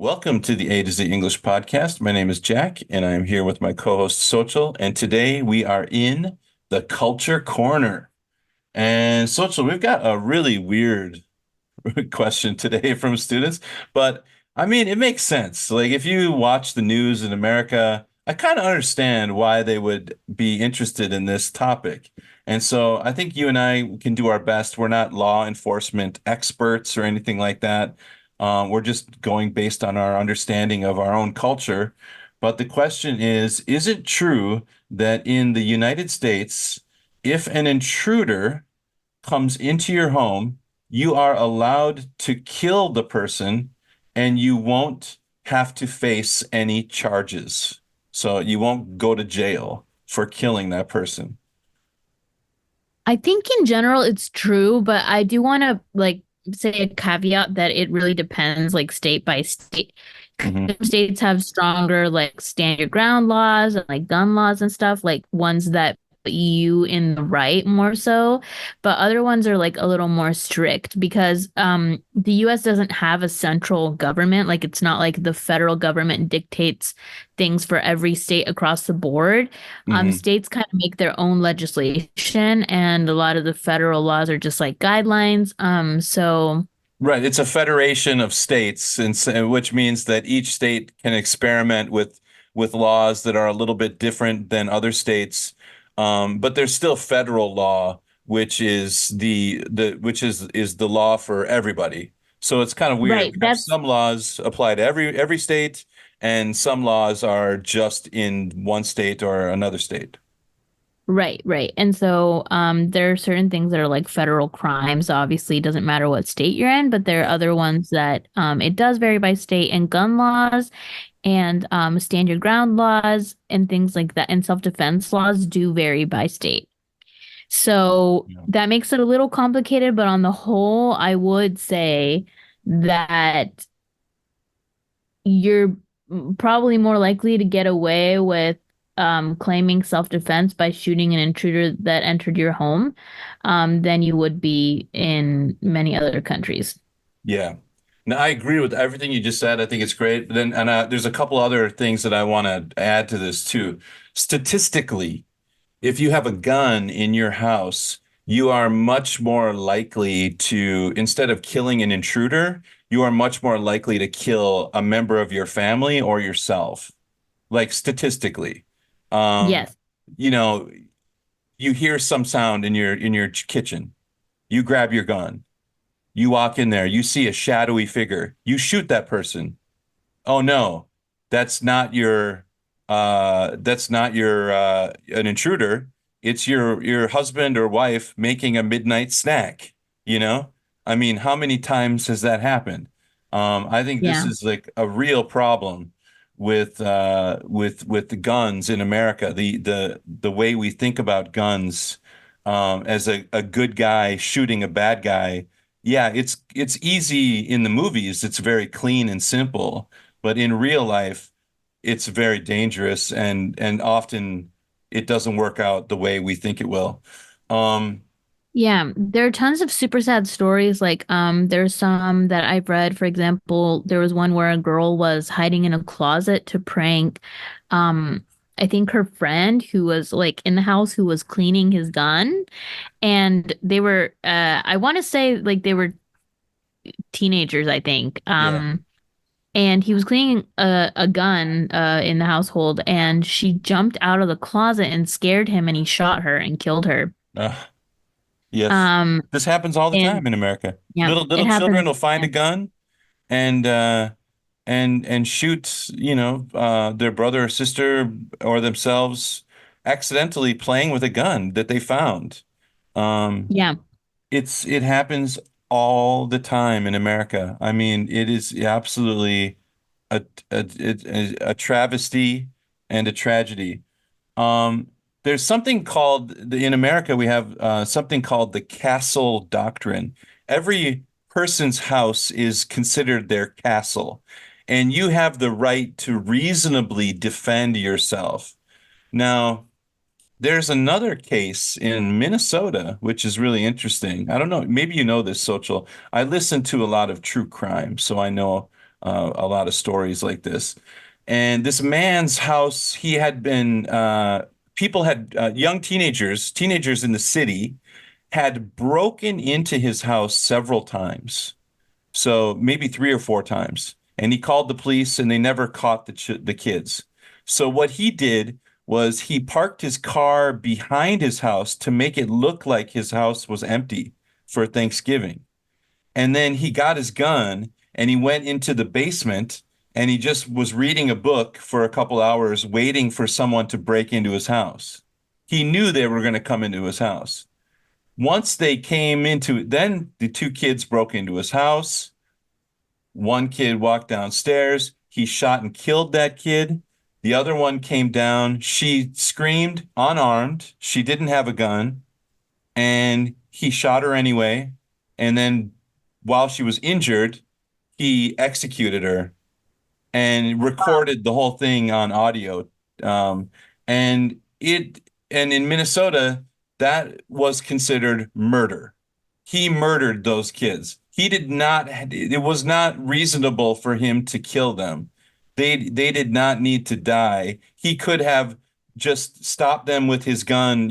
Welcome to the A to Z English podcast. My name is Jack, and I'm here with my co-host Xochitl. And today we are in the Culture Corner. And Xochitl, we've got a really weird question today from students, but I mean, it makes sense. Like, if you watch the news in America, I kind of understand why they would be interested in this topic. And so I think you and I can do our best. We're not law enforcement experts or anything like that. We're just going based on our understanding of our own culture. But the question is it true that in the United States, if an intruder comes into your home, you are allowed to kill the person and you won't have to face any charges. So you won't go to jail for killing that person. I think in general it's true, but I do want to say a caveat that it really depends state by state. Hmm. Some states have stronger stand your ground laws and gun laws and stuff, like ones that put you in the right more so, but other ones are a little more strict because the US doesn't have a central government. Like it's not like the federal government dictates things for every state across the board. Hmm. States kind of make their own legislation, and a lot of the federal laws are just like guidelines. Right. It's a federation of states, which means that each state can experiment with laws that are a little bit different than other states. But there's still federal law, which is the the law for everybody. So it's kind of weird. Right, We have that's some laws apply to every state, and some laws are just in one state or another state. right, right. And so there are certain things that are like federal crimes. Obviously, it doesn't matter what state you're in, but there are Yeah. other ones that it does vary by state, and gun laws and stand your ground laws and things like that, and self-defense laws do vary by state. So Yeah. that makes it a little complicated, but on the whole, I would say that you're probably more likely to get away with claiming self-defense by shooting an intruder that entered your home than you would be in many other countries. Yeah. No, I agree with everything you just said. I think it's great. There's a couple other things that I want to add to this too. Statistically, if you have a gun in your house, you are much more likely to, instead of killing an intruder, you are much more likely to kill a member of your family or yourself. Like statistically. Um, Yes. you know, you hear some sound in your kitchen. You grab your gun. You walk in there, you see a shadowy figure. You shoot that person. Oh no, that's not your an intruder. It's your husband or wife making a midnight snack, you know? I mean, how many times has that happened? I think this Yeah. is like a real problem with the guns in America. The way we think about guns as a good guy shooting a bad guy. Yeah, it's easy in the movies. It's very clean and simple, but in real life it's very dangerous and often it doesn't work out the way we think it will. Um, Yeah, there are tons of super sad stories. There's some that I've read. For example, there was one where a girl was hiding in a closet to prank, um, I think her friend who was in the house who was cleaning his gun. And they were, I want to say they were teenagers, I think. yeah. And he was cleaning a gun, in the household, and she jumped out of the closet and scared him, and he shot her and killed her. Uh, yes. Um, This happens all the and time in America. yeah, Little it children happens. will find a Yeah. gun and shoot, their brother or sister or themselves accidentally playing with a gun that they found. Um, Yeah. it happens all the time in America. I mean, it is absolutely a travesty and a tragedy. Um, there's something called in America, we have something called the castle doctrine. Every person's house is considered their castle, and you have the right to reasonably defend yourself. Now, there's another case in Minnesota, which is really interesting. I don't know, maybe you know this, Social. I listen to a lot of true crime, so I know a lot of stories like this. And this man's house, he had been people had young teenagers in the city had broken into his house several times. So maybe 3 or 4 times. And he called the police and they never caught the kids. So what he did was he parked his car behind his house to make it look like his house was empty for Thanksgiving. And then he got his gun and he went into the basement and he just was reading a book for a couple hours, waiting for someone to break into his house. He knew they were going to come into his house. Once they came into it, then the two kids broke into his house. One kid walked downstairs. He shot and killed that kid. The other one came down. She screamed, unarmed. She didn't have a gun, and he shot her anyway. And then while she was injured, he executed her and recorded the whole thing on audio. Um, and in Minnesota, that was considered murder. He murdered those kids. He did not, it was not reasonable for him to kill them. They did not need to die. He could have just stopped them with his gun,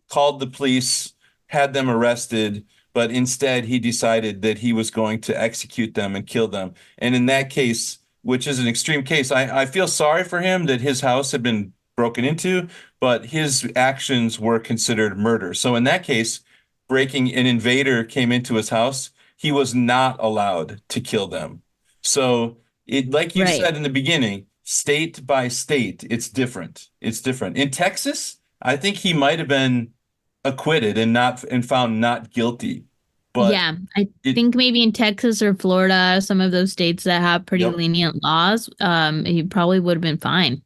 called the police, had them arrested, but instead he decided that he was going to execute them and kill them. And in that case, which is an extreme case, I feel sorry for him that his house had been broken into, but his actions were considered murder. So in that case, breaking an invader came into his house, he was not allowed to kill them. So like you Right. said in the beginning, state by state, it's different. It's different. In Texas, I think he might have been acquitted and found not guilty. But Yeah, I it, think maybe in Texas or Florida, some of those states that have pretty yep, lenient laws, he probably would have been fine.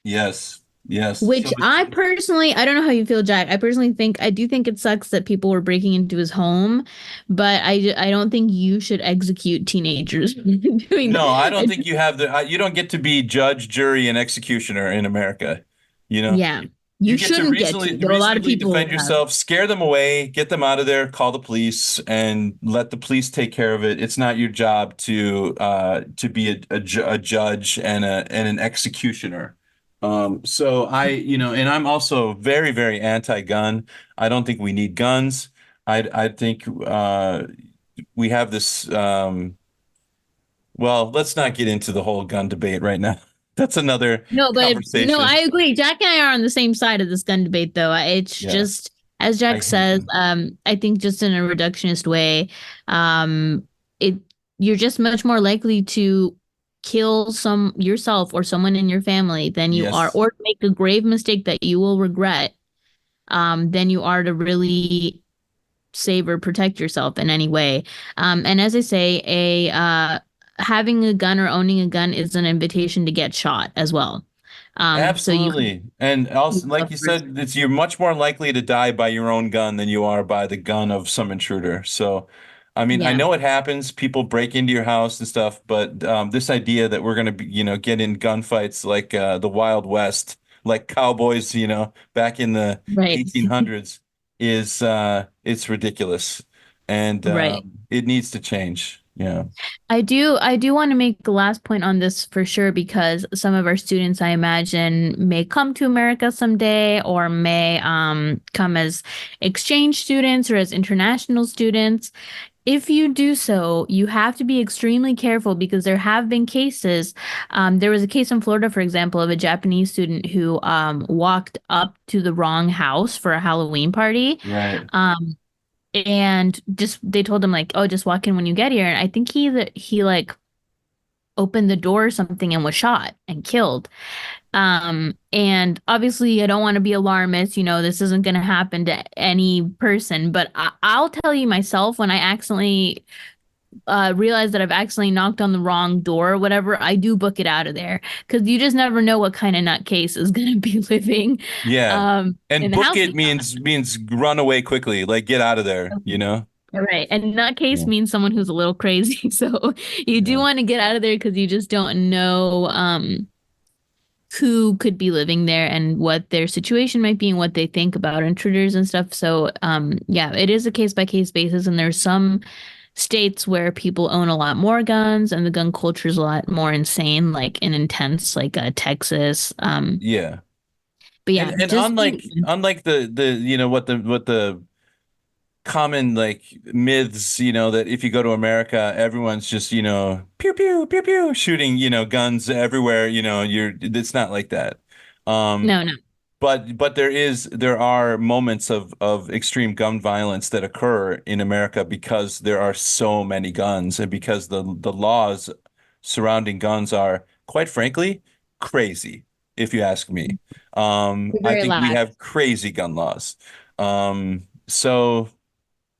yes, yes. So Which I personally, I don't know how you feel, Jack. I personally think I do think it sucks that people were breaking into his home, but I don't think you should execute teenagers doing no, I don't that. think you have you don't get to be judge, jury, and executioner in America. You know, Yeah, you you get to shouldn't get to, though a lot of reasonably people defend have. yourself, scare them away, get them out of there, call the police, and let the police take care of it. It's not your job to be a judge and an executioner. So and I'm also very, very anti-gun. I don't think we need guns. I think we have this. Well, let's not get into the whole gun debate right now. That's another No, but no, I conversation. agree. Jack and I are on the same side of this gun debate, though. It's Yeah, just, as I Jack hate says, them. I think just in a reductionist way, um, it you're just much more likely to kill some yourself or someone in your family than you are, Yes. or make a grave mistake that you will regret, than you are to really save or protect yourself in any way. And as I say, a having a gun or owning a gun is an invitation to get shot as well. So you could Absolutely. And be also, like a you risk. said, you're much more likely to die by your own gun than you are by the gun of some intruder. So, I mean, I Yeah, know it happens. People break into your house and stuff, but this idea that we're going to be, get in gunfights like the Wild West, like cowboys, back in the right, 1800s is it's ridiculous. And right. it needs to change. Yeah. I do want to make the last point on this for sure because some of our students, I imagine, may come to America someday or may come as exchange students or as international students. If you do so, you have to be extremely careful because there have been cases. There was a case in Florida, for example, of a Japanese student who walked up to the wrong house for a Halloween party. Right. Um, and just they told him like, oh, just walk in when you get here. And I think he like opened the door or something and was shot and killed. And obviously I don't want to be alarmist, this isn't going to happen to any person, but I'll tell you myself when I accidentally realize that I've accidentally knocked on the wrong door or whatever, I do book it out of there because you just never know what kind of nutcase is going to be living Yeah. in And the book house. it means run away quickly, like get out of there, you know? Right. And nutcase Yeah. means someone who's a little crazy. So you do Yeah. want to get out of there because you just don't know who could be living there and what their situation might be and what they think about intruders and stuff. So yeah, it is a case by case basis and there's some states where people own a lot more guns and the gun culture is a lot more insane, like and intense, like Texas. Yeah. But And yeah, and just unlike the what the common like myths, that if you go to America, everyone's just, pew pew pew pew shooting, guns everywhere, it's not like that. Um, no, no. but there are moments of extreme gun violence that occur in America because there are so many guns and because the laws surrounding guns are, quite frankly, crazy, if you ask me. You're I very think we lax. have crazy gun laws. So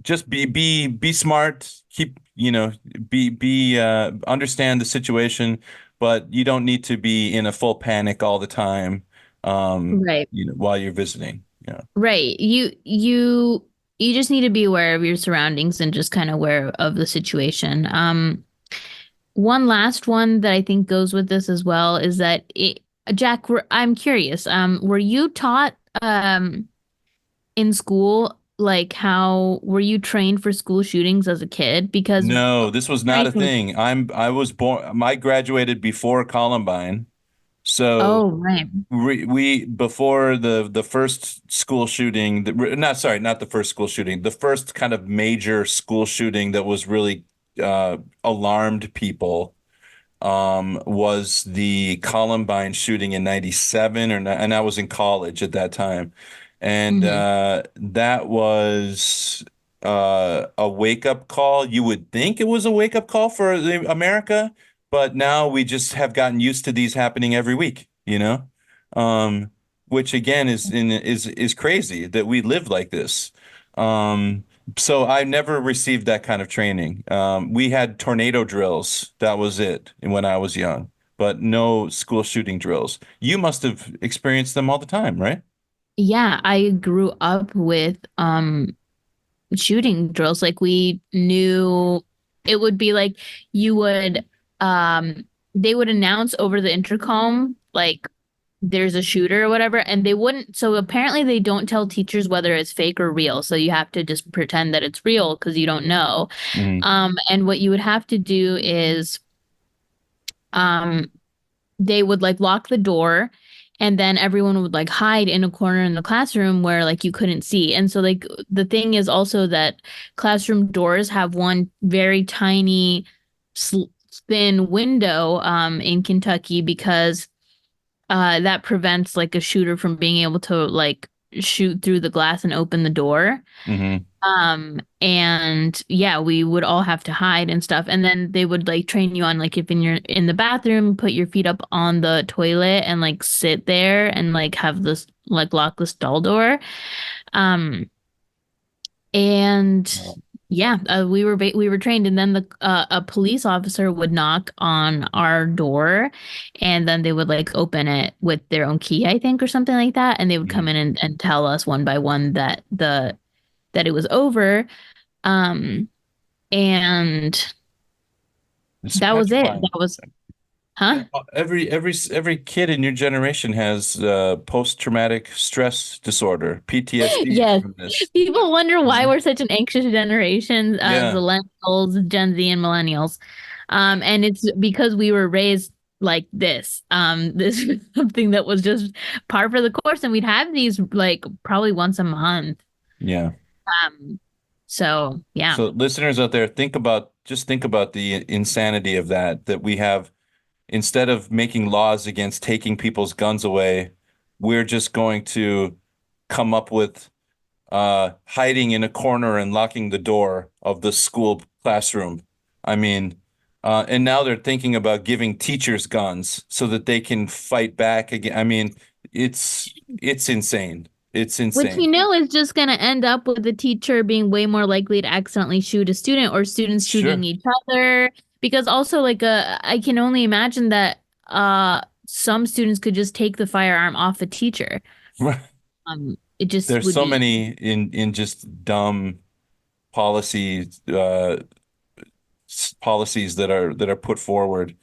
just be smart, keep, be understand the situation, but you don't need to be in a full panic all the time, Right. while you're visiting. Yeah. Right. You just need to be aware of your surroundings and just kind of aware of the situation. One last one that I think goes with this as well is that Jack, I'm curious. Were you taught in school like how were you trained for school shootings as a kid? Because No, this was not I a think, thing. I was born, I graduated before Columbine. So oh, right. we before the first school shooting, not sorry, not the first school shooting, the first kind of major school shooting that was really alarmed people, was the Columbine shooting in 97, and I was in college at that time. And Hmm. that was a wake-up call. You would think it was a wake-up call for America, but now we just have gotten used to these happening every week, Um, which again is crazy that we live like this. Um, so I never received that kind of training. We had tornado drills. That was it when I was young, but no school shooting drills. You must have experienced them all the time, right? Yeah, I grew up with shooting drills. Like we knew it would be like you would they would announce over the intercom like there's a shooter or whatever, and they wouldn't. So apparently they don't tell teachers whether it's fake or real. So you have to just pretend that it's real because you don't know. Hmm. And what you would have to do is um they would like lock the door and then everyone would like hide in a corner in the classroom where like you couldn't see. And so like the thing is also that classroom doors have one very tiny thin window in Kentucky because that prevents like a shooter from being able to like shoot through the glass and open the door. Hmm. And yeah, we would all have to hide and stuff. And then they would like train you on like if in the bathroom, put your feet up on the toilet and like sit there and like have this like lock the stall door. Um, and yeah, we were trained, and then the a police officer would knock on our door, and then they would like open it with their own key, I think, or something like that, and they would come Hmm. in and tell us one by one that it was over. Um, and It's that was it. petrifying. That was, huh? Every kid in your generation has post-traumatic stress disorder, PTSD Yes. from this. People wonder why Mhm. we're such an anxious generation, Yeah, Zillennials, Gen Z, and Millennials. And it's because we were raised like this. This was something that was just par for the course, and we'd have these like probably once a month. yeah. Um, so yeah. So listeners out there, think about the insanity of that we have. Instead of making laws against taking people's guns away, we're just going to come up with hiding in a corner and locking the door of the school classroom. I mean, and now they're thinking about giving teachers guns so that they can fight back again. I mean, it's insane. It's Which insane. you know is just going to end up with the teacher being way more likely to accidentally shoot a student or students shooting Sure. each other. Because also like I can only imagine that some students could just take the firearm off a teacher. It just There's would so be many in just dumb policy policies that are put forward.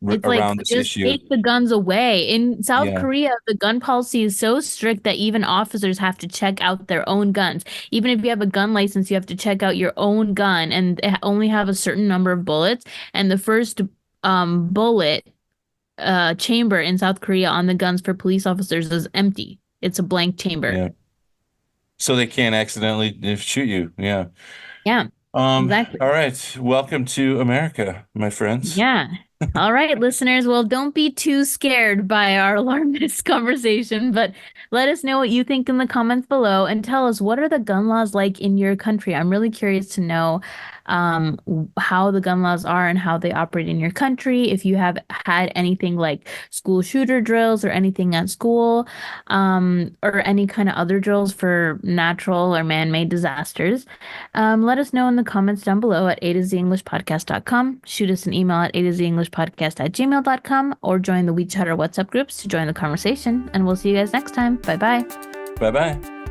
It's like, around this just issue. take the guns away. In South Yeah, Korea, the gun policy is so strict that even officers have to check out their own guns. Even if you have a gun license, you have to check out your own gun and only have a certain number of bullets. And the first bullet chamber in South Korea on the guns for police officers is empty. It's a blank chamber. yeah. So they can't accidentally shoot you. Yeah. Yeah, All exactly. right. Welcome to America, my friends. Yeah. All right, listeners. Well, don't be too scared by our alarmist conversation, but let us know what you think in the comments below and tell us, what are the gun laws like in your country? I'm really curious to know how the gun laws are and how they operate in your country. If you have had anything like school shooter drills or anything at school, or any kind of other drills for natural or man-made disasters. Let us know in the comments down below at a to z english podcast.com. Shoot us an email at a to z english podcast at gmail.com, or join the WeChat or WhatsApp groups to join the conversation. And we'll see you guys next time. Bye bye. Bye bye.